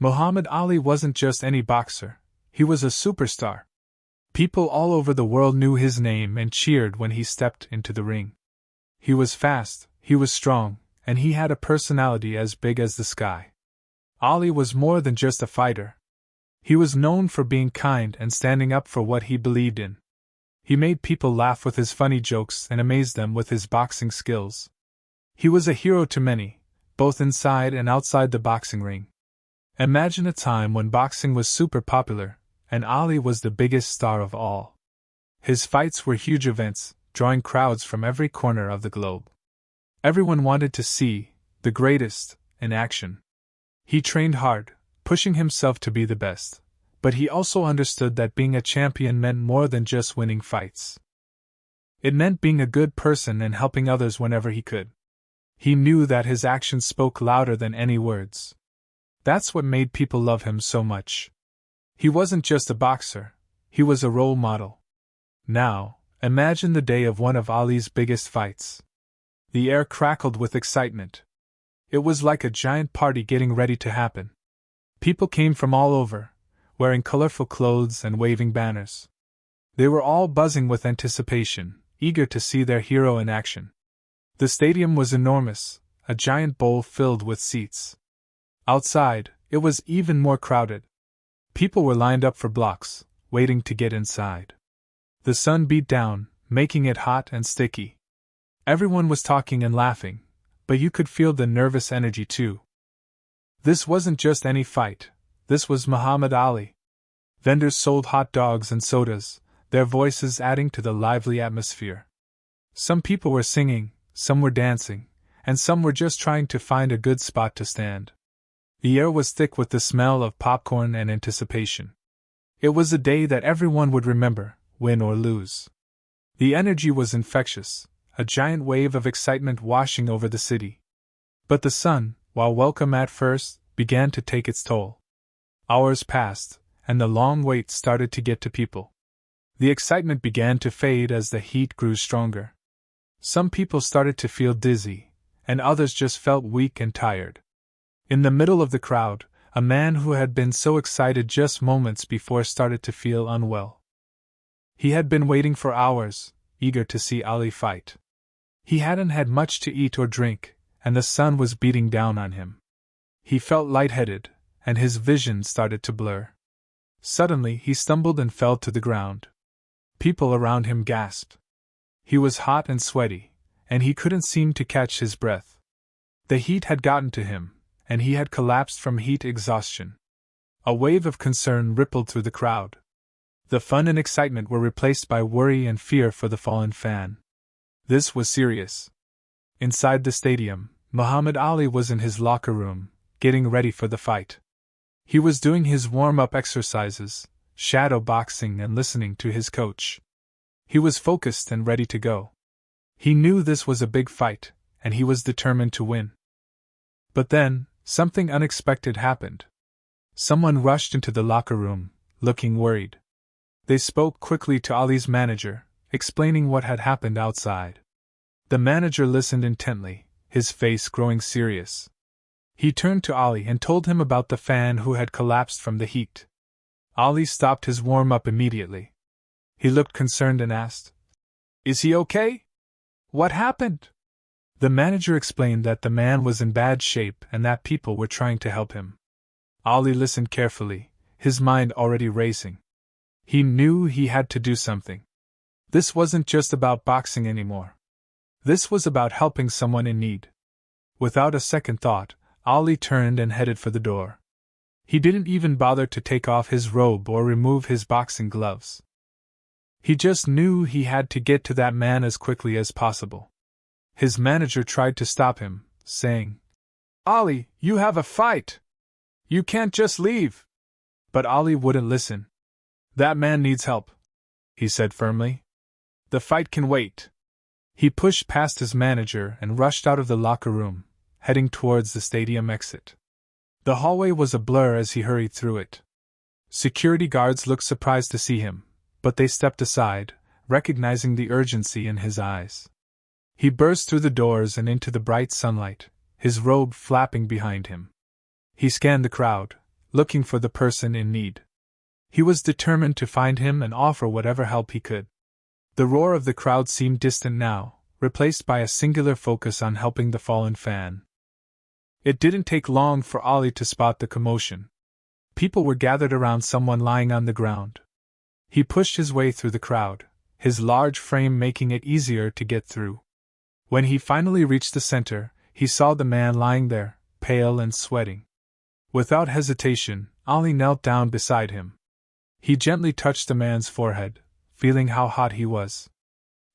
Muhammad Ali wasn't just any boxer, he was a superstar. People all over the world knew his name and cheered when he stepped into the ring. He was fast, he was strong, and he had a personality as big as the sky. Ali was more than just a fighter. He was known for being kind and standing up for what he believed in. He made people laugh with his funny jokes and amazed them with his boxing skills. He was a hero to many, both inside and outside the boxing ring. Imagine a time when boxing was super popular, and Ali was the biggest star of all. His fights were huge events, drawing crowds from every corner of the globe. Everyone wanted to see the greatest in action. He trained hard, pushing himself to be the best, but he also understood that being a champion meant more than just winning fights. It meant being a good person and helping others whenever he could. He knew that his actions spoke louder than any words. That's what made people love him so much. He wasn't just a boxer, he was a role model. Now, imagine the day of one of Ali's biggest fights. The air crackled with excitement. It was like a giant party getting ready to happen. People came from all over, wearing colorful clothes and waving banners. They were all buzzing with anticipation, eager to see their hero in action. The stadium was enormous, a giant bowl filled with seats. Outside, it was even more crowded. People were lined up for blocks, waiting to get inside. The sun beat down, making it hot and sticky. Everyone was talking and laughing, but you could feel the nervous energy too. This wasn't just any fight, this was Muhammad Ali. Vendors sold hot dogs and sodas, their voices adding to the lively atmosphere. Some people were singing, some were dancing, and some were just trying to find a good spot to stand. The air was thick with the smell of popcorn and anticipation. It was a day that everyone would remember, win or lose. The energy was infectious, a giant wave of excitement washing over the city. But the sun, while welcome at first, began to take its toll. Hours passed, and the long wait started to get to people. The excitement began to fade as the heat grew stronger. Some people started to feel dizzy, and others just felt weak and tired. In the middle of the crowd, a man who had been so excited just moments before started to feel unwell. He had been waiting for hours, eager to see Ali fight. He hadn't had much to eat or drink, and the sun was beating down on him. He felt lightheaded, and his vision started to blur. Suddenly he stumbled and fell to the ground. People around him gasped. He was hot and sweaty, and he couldn't seem to catch his breath. The heat had gotten to him, and he had collapsed from heat exhaustion. A wave of concern rippled through the crowd. The fun and excitement were replaced by worry and fear for the fallen fan. This was serious. Inside the stadium, Muhammad Ali was in his locker room, getting ready for the fight. He was doing his warm-up exercises, shadow boxing and listening to his coach. He was focused and ready to go. He knew this was a big fight, and he was determined to win. But then, something unexpected happened. Someone rushed into the locker room, looking worried. They spoke quickly to Ali's manager, explaining what had happened outside. The manager listened intently, his face growing serious. He turned to Ali and told him about the fan who had collapsed from the heat. Ali stopped his warm-up immediately. He looked concerned and asked, "Is he okay? What happened?" The manager explained that the man was in bad shape and that people were trying to help him. Ali listened carefully, his mind already racing. He knew he had to do something. This wasn't just about boxing anymore. This was about helping someone in need. Without a second thought, Ali turned and headed for the door. He didn't even bother to take off his robe or remove his boxing gloves. He just knew he had to get to that man as quickly as possible. His manager tried to stop him, saying, "Ali, you have a fight! You can't just leave!" But Ali wouldn't listen. "That man needs help," he said firmly. "The fight can wait." He pushed past his manager and rushed out of the locker room, heading towards the stadium exit. The hallway was a blur as he hurried through it. Security guards looked surprised to see him, but they stepped aside, recognizing the urgency in his eyes. He burst through the doors and into the bright sunlight, his robe flapping behind him. He scanned the crowd, looking for the person in need. He was determined to find him and offer whatever help he could. The roar of the crowd seemed distant now, replaced by a singular focus on helping the fallen fan. It didn't take long for Ollie to spot the commotion. People were gathered around someone lying on the ground. He pushed his way through the crowd, his large frame making it easier to get through. When he finally reached the center, he saw the man lying there, pale and sweating. Without hesitation, Ollie knelt down beside him. He gently touched the man's forehead, feeling how hot he was.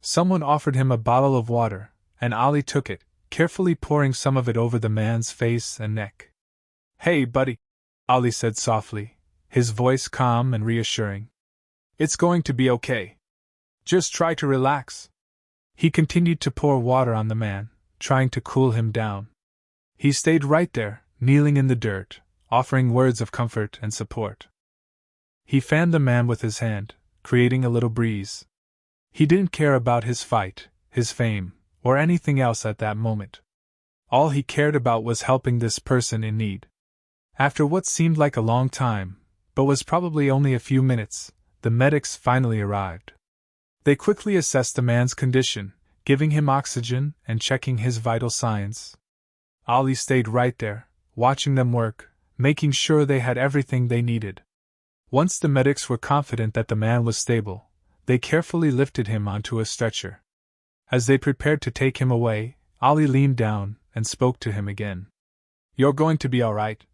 Someone offered him a bottle of water, and Ollie took it, carefully pouring some of it over the man's face and neck. "Hey, buddy," Ollie said softly, his voice calm and reassuring. "It's going to be okay. Just try to relax." He continued to pour water on the man, trying to cool him down. He stayed right there, kneeling in the dirt, offering words of comfort and support. He fanned the man with his hand, creating a little breeze. He didn't care about his fight, his fame, or anything else at that moment. All he cared about was helping this person in need. After what seemed like a long time, but was probably only a few minutes, the medics finally arrived. They quickly assessed the man's condition, giving him oxygen and checking his vital signs. Ollie stayed right there, watching them work, making sure they had everything they needed. Once the medics were confident that the man was stable, they carefully lifted him onto a stretcher. As they prepared to take him away, Ollie leaned down and spoke to him again. "You're going to be all right,"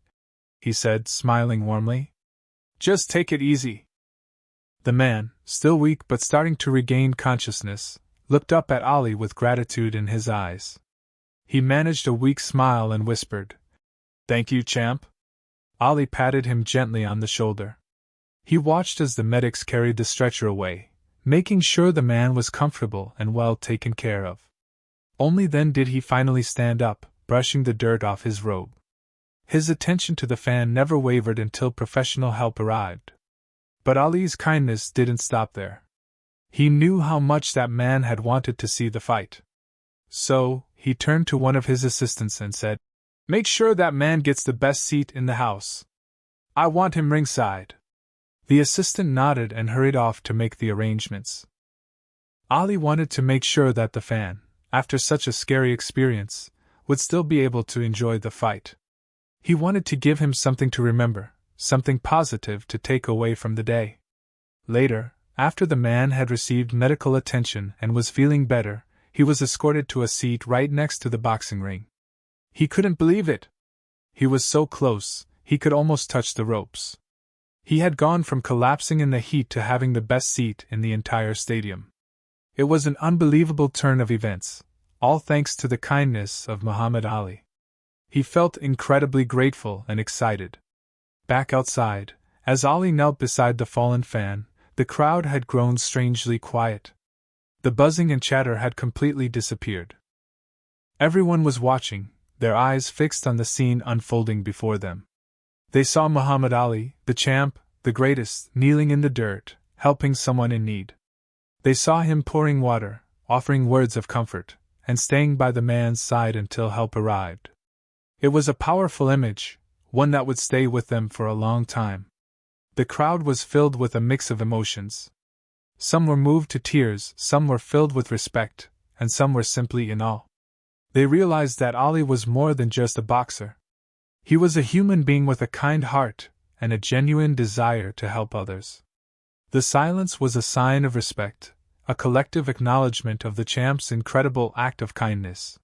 he said, smiling warmly. "Just take it easy." The man, still weak but starting to regain consciousness, looked up at Ollie with gratitude in his eyes. He managed a weak smile and whispered, "Thank you, champ." Ollie patted him gently on the shoulder. He watched as the medics carried the stretcher away, making sure the man was comfortable and well taken care of. Only then did he finally stand up, brushing the dirt off his robe. His attention to the fan never wavered until professional help arrived. But Ollie's kindness didn't stop there. He knew how much that man had wanted to see the fight. So, he turned to one of his assistants and said, "Make sure that man gets the best seat in the house. I want him ringside." The assistant nodded and hurried off to make the arrangements. Ollie wanted to make sure that the fan, after such a scary experience, would still be able to enjoy the fight. He wanted to give him something to remember, something positive to take away from the day. Later, after the man had received medical attention and was feeling better, he was escorted to a seat right next to the boxing ring. He couldn't believe it. He was so close, he could almost touch the ropes. He had gone from collapsing in the heat to having the best seat in the entire stadium. It was an unbelievable turn of events, all thanks to the kindness of Muhammad Ali. He felt incredibly grateful and excited. Back outside, as Ollie knelt beside the fallen fan, the crowd had grown strangely quiet. The buzzing and chatter had completely disappeared. Everyone was watching, their eyes fixed on the scene unfolding before them. They saw Muhammad Ali, the champ, the greatest, kneeling in the dirt, helping someone in need. They saw him pouring water, offering words of comfort, and staying by the man's side until help arrived. It was a powerful image, one that would stay with them for a long time. The crowd was filled with a mix of emotions. Some were moved to tears, some were filled with respect, and some were simply in awe. They realized that Ali was more than just a boxer. He was a human being with a kind heart and a genuine desire to help others. The silence was a sign of respect, a collective acknowledgement of the champ's incredible act of kindness.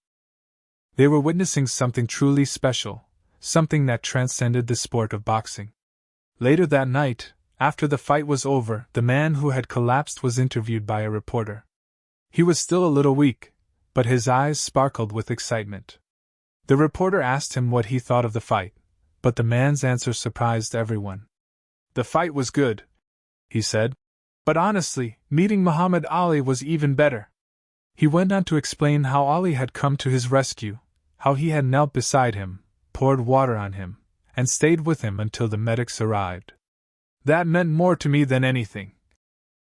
They were witnessing something truly special, something that transcended the sport of boxing. Later that night, after the fight was over, the man who had collapsed was interviewed by a reporter. He was still a little weak, but his eyes sparkled with excitement. The reporter asked him what he thought of the fight, but the man's answer surprised everyone. "The fight was good," he said, "but honestly, meeting Muhammad Ali was even better." He went on to explain how Ali had come to his rescue, how he had knelt beside him, poured water on him, and stayed with him until the medics arrived. "That meant more to me than anything,"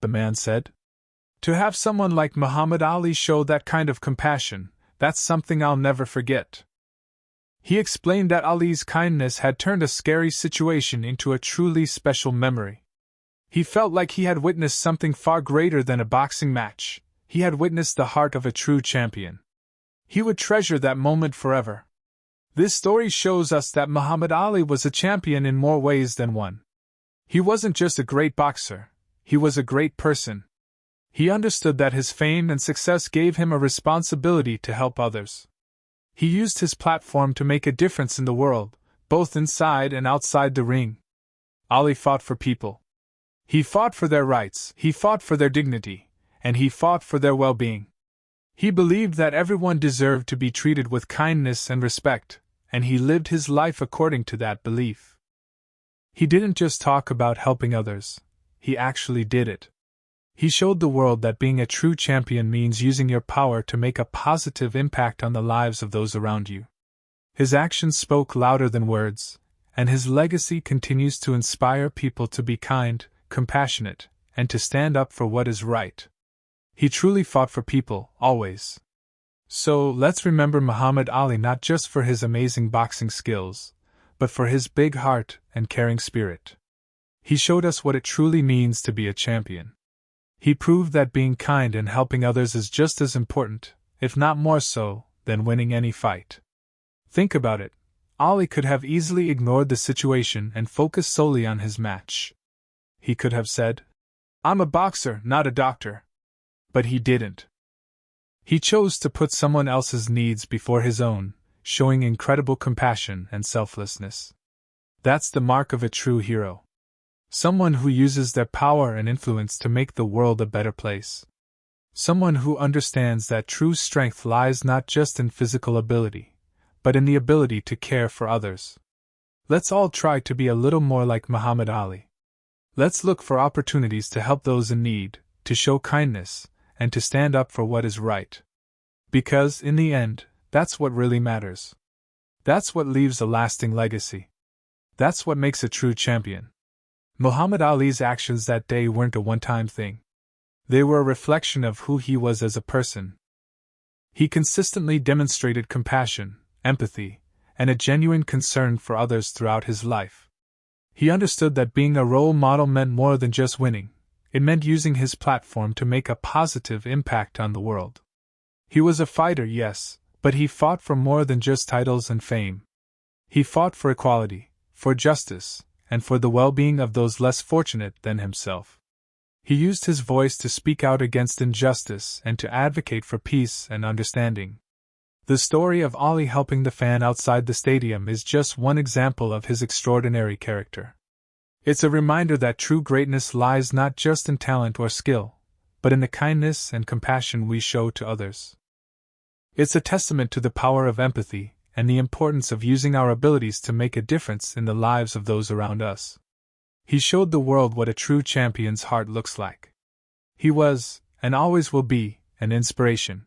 the man said. "To have someone like Muhammad Ali show that kind of compassion, that's something I'll never forget." He explained that Ali's kindness had turned a scary situation into a truly special memory. He felt like he had witnessed something far greater than a boxing match. He had witnessed the heart of a true champion. He would treasure that moment forever. This story shows us that Muhammad Ali was a champion in more ways than one. He wasn't just a great boxer, he was a great person. He understood that his fame and success gave him a responsibility to help others. He used his platform to make a difference in the world, both inside and outside the ring. Ali fought for people. He fought for their rights, he fought for their dignity, and he fought for their well-being. He believed that everyone deserved to be treated with kindness and respect, and he lived his life according to that belief. He didn't just talk about helping others, he actually did it. He showed the world that being a true champion means using your power to make a positive impact on the lives of those around you. His actions spoke louder than words, and his legacy continues to inspire people to be kind, compassionate, and to stand up for what is right. He truly fought for people, always. So, let's remember Muhammad Ali not just for his amazing boxing skills, but for his big heart and caring spirit. He showed us what it truly means to be a champion. He proved that being kind and helping others is just as important, if not more so, than winning any fight. Think about it. Ali could have easily ignored the situation and focused solely on his match. He could have said, "I'm a boxer, not a doctor." But he didn't. He chose to put someone else's needs before his own, showing incredible compassion and selflessness. That's the mark of a true hero. Someone who uses their power and influence to make the world a better place. Someone who understands that true strength lies not just in physical ability, but in the ability to care for others. Let's all try to be a little more like Muhammad Ali. Let's look for opportunities to help those in need, to show kindness, and to stand up for what is right. Because, in the end, that's what really matters. That's what leaves a lasting legacy. That's what makes a true champion. Muhammad Ali's actions that day weren't a one-time thing. They were a reflection of who he was as a person. He consistently demonstrated compassion, empathy, and a genuine concern for others throughout his life. He understood that being a role model meant more than just winning. It meant using his platform to make a positive impact on the world. He was a fighter, yes, but he fought for more than just titles and fame. He fought for equality, for justice, and for the well-being of those less fortunate than himself. He used his voice to speak out against injustice and to advocate for peace and understanding. The story of Ali helping the fan outside the stadium is just one example of his extraordinary character. It's a reminder that true greatness lies not just in talent or skill, but in the kindness and compassion we show to others. It's a testament to the power of empathy and the importance of using our abilities to make a difference in the lives of those around us. He showed the world what a true champion's heart looks like. He was, and always will be, an inspiration.